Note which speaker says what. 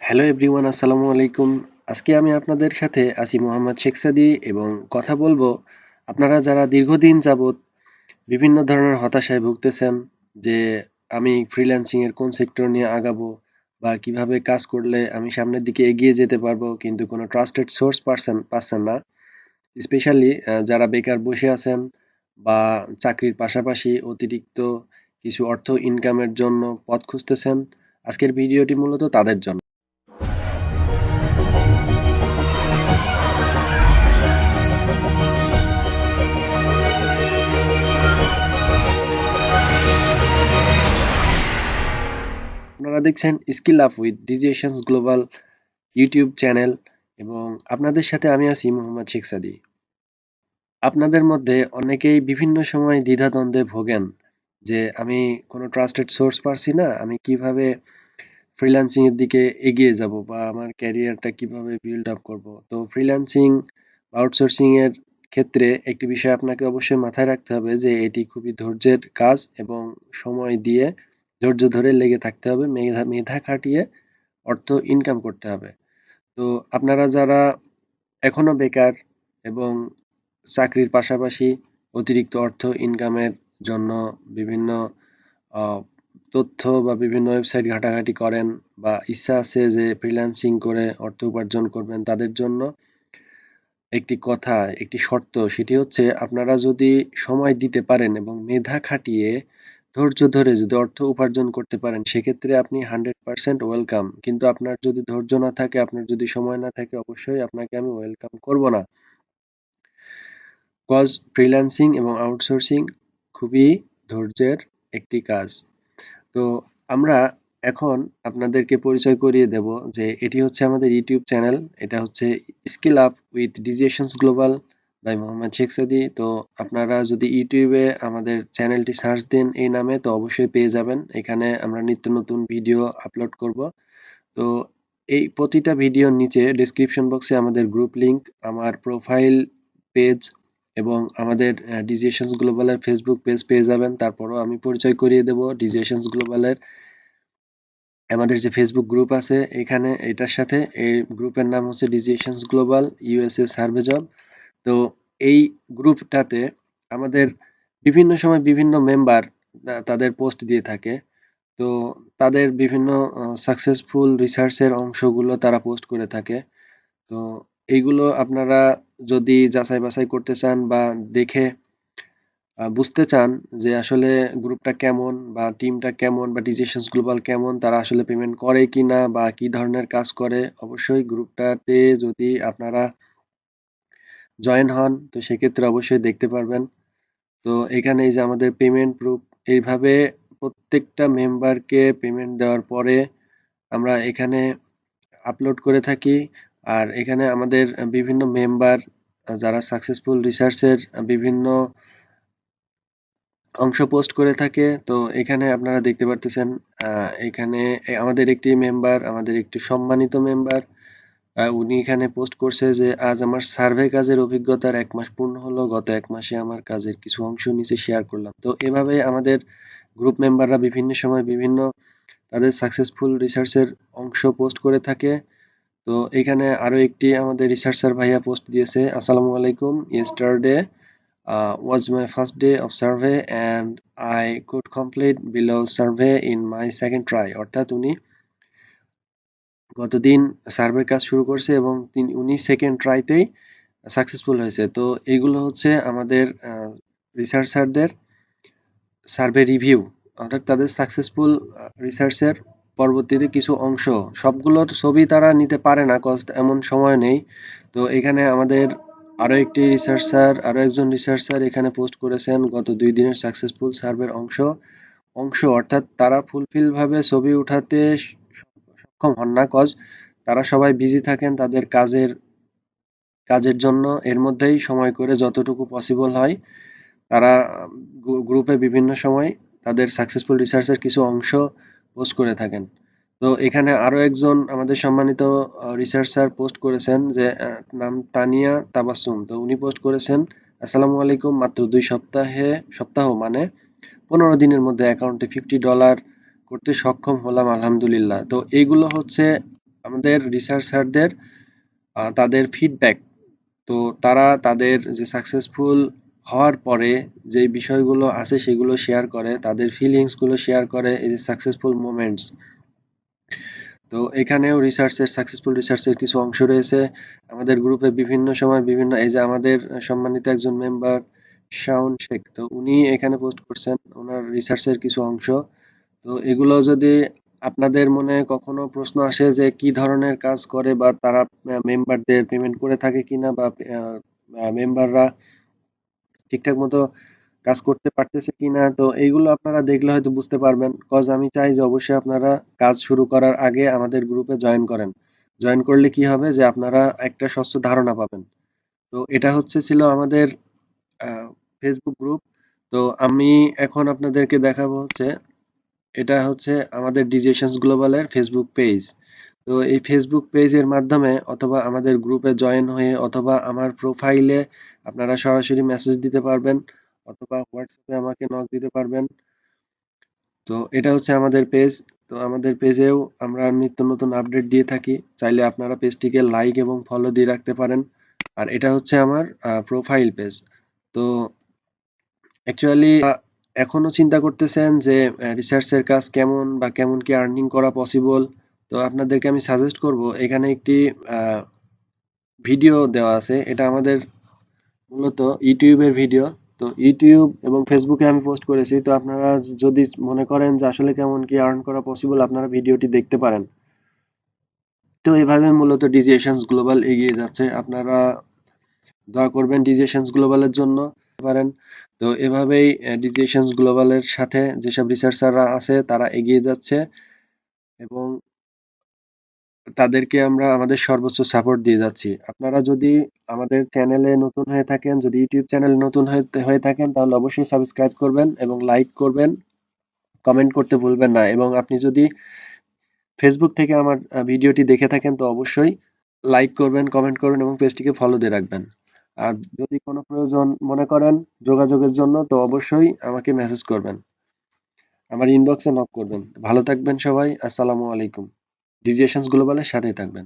Speaker 1: Hello everyone, আসসালামু আলাইকুম। আজকে আমি আপনাদের সাথে আছি মোহাম্মদ শেখ সাদি এবং কথা বলবো আপনারা যারা দীর্ঘদিন যাবৎ বিভিন্ন ধরনের হতাশায় ভুগতেছেন যে আমি ফ্রিল্যান্সিং এর কোন সেক্টর নিয়ে আগাবো বা কিভাবে কাজ করলে আমি সামনের দিকে এগিয়ে যেতে পারবো, কিন্তু কোনো ট্রাস্টেড সোর্স পাচ্ছেন না। স্পেশালি যারা বেকার বসে আছেন বা চাকরির পাশাপাশি অতিরিক্ত কিছু অর্থ ইনকামের জন্য পথ খুঁজতেছেন, আজকের ভিডিওটি মূলত তাদের জন্য। আপনারা দেখছেন skill up with Digiations global YouTube channel এবং আপনাদের সাথে আমি আছি মোহাম্মদ শেখ সাদি। আপনাদের মধ্যে অনেকেই বিভিন্ন সময় দ্বিধাদ্বন্দ্বে ভোগেন যে আমি কোনো ট্রাস্টেড সোর্স পাচ্ছি না, আমি কিভাবে ফ্রিল্যান্সিং এর দিকে এগিয়ে যাব বা আমার ক্যারিয়ারটা কিভাবে বিল্ড আপ করব। তো ফ্রিল্যান্সিং আউটসোর্সিং এর ক্ষেত্রে একটি বিষয় আপনাকে অবশ্যই মাথায় রাখতে হবে যে এটি খুবই ধৈর্যের কাজ এবং সময় দিয়ে ধৈর্য ধরে লেগে থাকতে হবে, মেধা মেধা খাটিয়ে অর্থ ইনকাম করতে হবে। তো আপনারা যারা এখনো বেকার এবং চাকরির পাশাপাশি অতিরিক্ত অর্থ ইনকামের জন্য বিভিন্ন আহ, তথ্য বা বিভিন্ন ওয়েবসাইট ঘাটাঘাটি করেন বা ইচ্ছা আছে যে ফ্রিল্যান্সিং করে অর্থ উপার্জন করবেন, তাদের জন্য একটি কথা, একটি শর্ত, সেটি হচ্ছে আপনারা যদি সময় দিতে পারেন এবং মেধা খাটিয়ে ধৈর্য ধরে যদি অর্থ উপার্জন করতে পারেন, সেক্ষেত্রে আপনি 100% ওয়েলকাম। কিন্তু আপনার যদি ধৈর্য না থাকে, আপনার যদি সময় না থাকে, অবশ্যই আপনাকে আমি ওয়েলকাম করব না। কজ ফ্রিল্যান্সিং এবং আউটসোর্সিং খুবই ধৈর্যের একটি কাজ। তো আমরা এখন আপনাদেরকে পরিচয় করিয়ে দেব যে এটি হচ্ছে আমাদের ইউটিউব চ্যানেল। এটা হচ্ছে skill up with Digiations global by Mohammad Sheikh Sadi. তো আপনারা যদি ইউটিউবে আমাদের চ্যানেলটি সার্চ দেন এই নামে, তো অবশ্যই পেয়ে যাবেন। এখানে আমরা নিত্য নতুন ভিডিও আপলোড করব। তো এই প্রতিটা ভিডিওর নিচে ডেসক্রিপশন বক্সে আমাদের গ্রুপ লিংক, আমার প্রোফাইল পেজ এবং আমাদের ডিজিএশনস গ্লোবালের ফেসবুক পেজ পেয়ে যাবেন। তারপরও আমি পরিচয় করিয়ে দেব ডিজিএশনস গ্লোবালের আমাদের যে ফেসবুক গ্রুপ আছে এখানে, এটার সাথে এই গ্রুপের নাম হচ্ছে ডিজিএশনস গ্লোবাল ইউএসএ সার্ভে জব। তো এই গ্রুপটাতে আমাদের বিভিন্ন সময় বিভিন্ন মেম্বার তাদের পোস্ট দিয়ে থাকে। তো তাদের বিভিন্ন সাকসেসফুল রিসার্চের অংশগুলো তারা পোস্ট করে থাকে। তো এইগুলো আপনারা যদি যাচাই বাছাই করতে চান বা দেখে বুঝতে চান যে আসলে গ্রুপটা কেমন বা টিমটা কেমন বা ডিজিশনস গ্লোবাল কেমন, তারা আসলে পেমেন্ট করে কিনা বা কি ধরনের কাজ করে, অবশ্যই গ্রুপটাতে যদি আপনারা জয়েন হন তো সেক্ষেত্রে অবশ্যই দেখতে পারবেন। তো এখানে এই যে আমাদের পেমেন্ট প্রুফ, এইভাবে প্রত্যেকটা মেম্বারকে পেমেন্ট দেওয়ার পরে আমরা এখানে আপলোড করে থাকি। আর এখানে আমাদের বিভিন্ন মেম্বার যারা সাকসেসফুল রিসার্চের বিভিন্ন অংশ পোস্ট করে থাকে। তো এখানে আপনারা দেখতে পারতেছেন এখানে আমাদের একটি মেম্বার, আমাদের একটি সম্মানিত মেম্বার, উনি এখানে পোস্ট করছে যে আজ আমার সার্ভে কাজের অভিজ্ঞতার 1 মাস পূর্ণ হলো, গত 1 মাসে আমার কাজের কিছু অংশ নিচে শেয়ার করলাম। তো এভাবে আমাদের গ্রুপ মেম্বাররা বিভিন্ন সময় বিভিন্ন তাদের সাকসেসফুল রিসার্চের অংশ পোস্ট করে থাকে। তো এখানে আরো একটি আমাদের রিসার্চার ভাইয়া পোস্ট দিয়েছে, আসসালামু আলাইকুম, yesterday was my first day of survey and I could complete below survey in my second try। অর্থাৎ উনি গতদিন সার্ভের কাজ শুরু করছে এবং উনি সেকেন্ড ট্রাইতেই সাকসেসফুল হয়েছে। তো এইগুলো হচ্ছে আমাদের রিসার্চারদের সার্ভে রিভিউ, অর্থাৎ তাদের সাকসেসফুল রিসার্চের পরবর্তীতে কিছু অংশ। সবগুলোর ছবি তারা নিতে পারে না, কজ এমন সময় নেই। তো এখানে আমাদের আরো একজন রিসার্চার এখানে পোস্ট করেছেন গত 2 দিনের সাকসেসফুল সার্ভের অংশ অংশ অর্থাৎ তারা ফুলফিল ভাবে ছবি উঠাতে সক্ষম হন না, কজ তারা সবাই বিজি থাকেন তাদের কাজের জন্য। এর মধ্যেই সময় করে যতটুকু পসিবল হয় তারা গ্রুপে বিভিন্ন সময় তাদের সাকসেসফুল রিসার্চের কিছু অংশ পোস্ট করে থাকেন। তো এখানে আরো একজন আমাদের সম্মানিত রিসার্চার পোস্ট করেছেন যে নাম তানিয়া তাবাসসুম। তো উনি পোস্ট করেছেন, আসসালামু আলাইকুম, মাত্র 2 সপ্তাহ মানে 15 দিনের মধ্যে অ্যাকাউন্টে $50 করতে সক্ষম হলাম, আলহামদুলিল্লাহ। তো এইগুলো হচ্ছে আমাদের রিসার্চারদের তাদের ফিডব্যাক, তো তারা তাদের যে সাকসেসফুল হওয়ার পরে যে বিষয়গুলো আছে সেগুলো শেয়ার করে, তাদের ফিলিংস গুলো শেয়ার করে, এই যে সাকসেসফুল মোমেন্টস। তো এখানেও সাকসেসফুল রিসার্চের কিছু অংশ রয়েছে। আমাদের গ্রুপে বিভিন্ন সময় বিভিন্ন, এই যে আমাদের সম্মানিত একজন মেম্বার শাওন শেখ, তো উনি এখানে পোস্ট করছেন ওনার রিসার্চের কিছু অংশ। তো এগুলো যদি আপনাদের মনে কখনো প্রশ্ন আসে যে কি ধরনের কাজ করে বা তারা মেম্বারদের পেমেন্ট করে থাকে কিনা, বা মেম্বাররা ঠিকঠাক মতো কাজ করতে পারতেছে কিনা, তো এইগুলো আপনারা দেখলে হয়তো বুঝতে পারবেন। কজ আমি চাই যে অবশ্যই আপনারা কাজ শুরু করার আগে আমাদের গ্রুপে জয়েন করেন। জয়েন করলে কি হবে যে আপনারা একটা স্বচ্ছ ধারণা পাবেন। তো এটা ছিল আমাদের ফেসবুক গ্রুপ। তো আমি এখন আপনাদেরকে দেখাবো এটা আমাদের ডিজিশনস গ্লোবালের ফেসবুক পেজ। তো এই ফেসবুক পেজের মাধ্যমে অথবা আমাদের গ্রুপে জয়েন হয়ে অথবা আমার প্রোফাইলে আপনারা সরাসরি মেসেজ দিতে পারবেন, অথবা হোয়াটসঅ্যাপে আমাকে নক দিতে পারবেন। তো এটা আমাদের পেজ। তো আমাদের পেজেও আমরা নিত্য নতুন আপডেট দিয়ে থাকি। চাইলে আপনারা পেজটিকে লাইক এবং ফলো দিয়ে রাখতে পারেন। আর এটা আমার প্রোফাইল পেজ। তো অ্যাকচুয়ালি এখনো চিন্তা করতেছেন যে রিসার্চের কাজ কেমন বা কেমন কি আর্নিং করা পসিবল। তো আপনাদেরকে আমি সাজেস্ট করব, এখানে একটি ভিডিও দেওয়া আছে। এটা আমাদের মূলত ইউটিউবের ভিডিও। তো ইউটিউব এবং ফেসবুকে আমি পোস্ট করেছি। তো আপনারা যদি মনে করেন যে আসলে কেমন কি আর্ন করা পসিবল, আপনারা ভিডিওটি দেখতে পারেন। তো এভাবে মূলত ডিজিএশনস গ্লোবাল এগিয়ে যাচ্ছে। আপনারা দোয়া করবেন ডিজিএশনস গ্লোবালের জন্য পারেন। তো এভাবেই ডিজিএশনস গ্লোবালের সাথে যেসব রিসার্চাররা আছে তারা এগিয়ে যাচ্ছে, এবং তাদেরকে আমরা আমাদের সর্বোচ্চ সাপোর্ট দিয়ে যাচ্ছি। আপনারা যদি আমাদের চ্যানেলে নতুন হয়ে থাকেন, যদি ইউটিউব চ্যানেলে নতুন হয়ে থাকেন, তাহলে অবশ্যই সাবস্ক্রাইব করবেন এবং লাইক করবেন, কমেন্ট করতে ভুলবেন না। এবং আপনি যদি ফেসবুক থেকে আমার ভিডিওটি দেখে থাকেন, তো অবশ্যই লাইক করবেন, কমেন্ট করবেন এবং পেজটিকে ফলো দিয়ে রাখবেন। আর যদি কোনো প্রয়োজন মনে করেন যোগাযোগের জন্য, তো অবশ্যই আমাকে মেসেজ করবেন, আমার ইনবক্সে নক করবেন। ভালো থাকবেন সবাই। আসসালামু আলাইকুম। ডিজিএশনস গ্লোবালের সাথেই থাকবেন।